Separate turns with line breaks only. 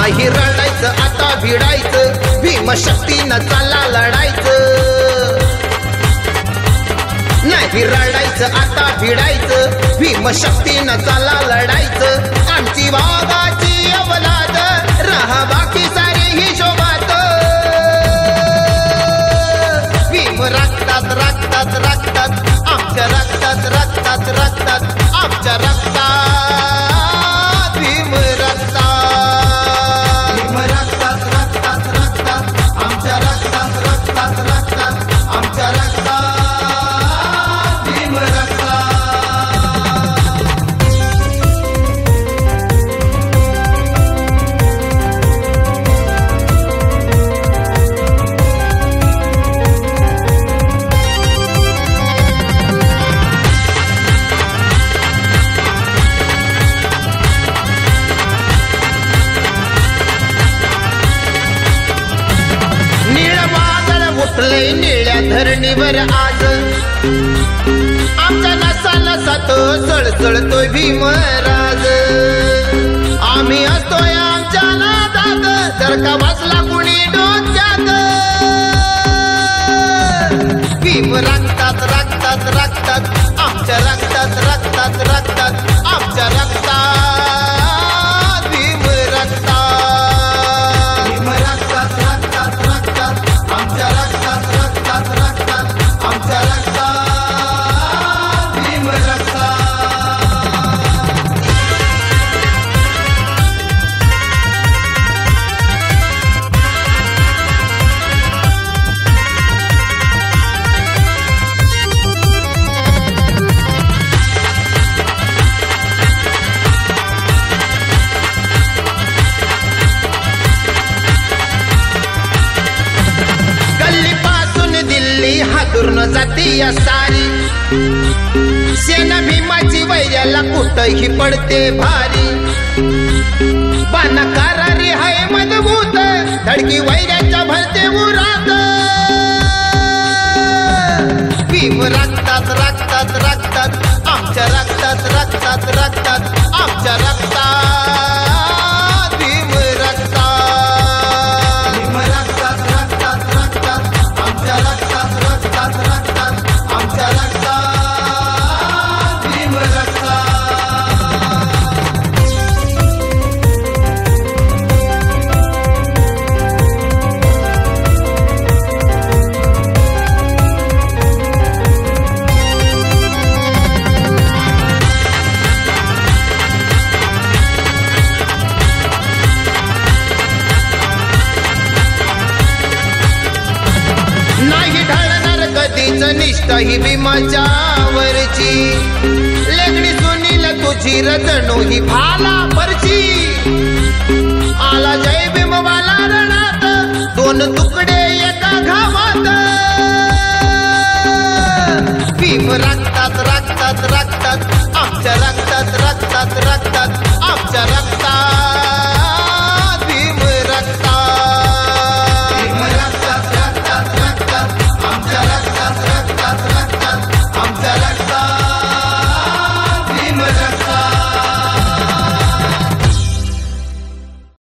नाही रडायचं आता भिडायचं, भीमशक्तीनं चला लढायचं. नाही रडायचं आता भिडायचं, भीमशक्तीनं चला लढायचं. आमची वाघाची अवलाद राहा बाकी सारे हिशोबात. भीम रक्तात रक्तात रक्तात आमच्या रक्तात रक्तात रक्तात आमच्या रक्तात. भीम रक्तात, भीम रक्तात रक्तात रक्तात आमच्या रक्तात रक्तात रक्तात आमच्या रक्तात. भीम रक्तात. उठलंय निळ्या धरणीवर आज, आमच्या नसा नसात सळसळतोय भीमराज. आम्ही असतोय आमच्या नादात, जर का वाचला कुणी डोक्यात. भीम रक्तात रक्तात रक्तात आमच्या रक्तात रक्तात रक्तात आमच्या रक्तात. भीम रक्तात, भीम रक्तात रक्तात रक्तात आमच्या रक्तात रक्तात रक्तात आमच्या रक्तात. भीम रक्तात. हातून जाती या सारी सेना भीमाची वैर्याला कुठही पडते भारी. बाणकारारी हाय मजबूत, धडकी वैर्याच्या भरते उरात. भीम रक्तात रक्तात रक्तात आमच्या रक्तात रक्तात रक्तात आमच्या रक्तात. भीम रक्तात, भीम रक्तात रक्तात रक्तात आमच्या रक्तात रक्तात रक्तात आमच्या रक्तात. भीम रक्तात. नाही ढळणार कधीच निष्ठा ही भीमाच्या वरची. लेगडी सुनील तुझी रजणो ही भाला परची. आला जय भीमवाला रणात, दोन तुकडे एका घावात. भीम रक्तात रक्तात रक्तात आमच्या रक्तात रक्तात रक्तात आमच्या रक्तात.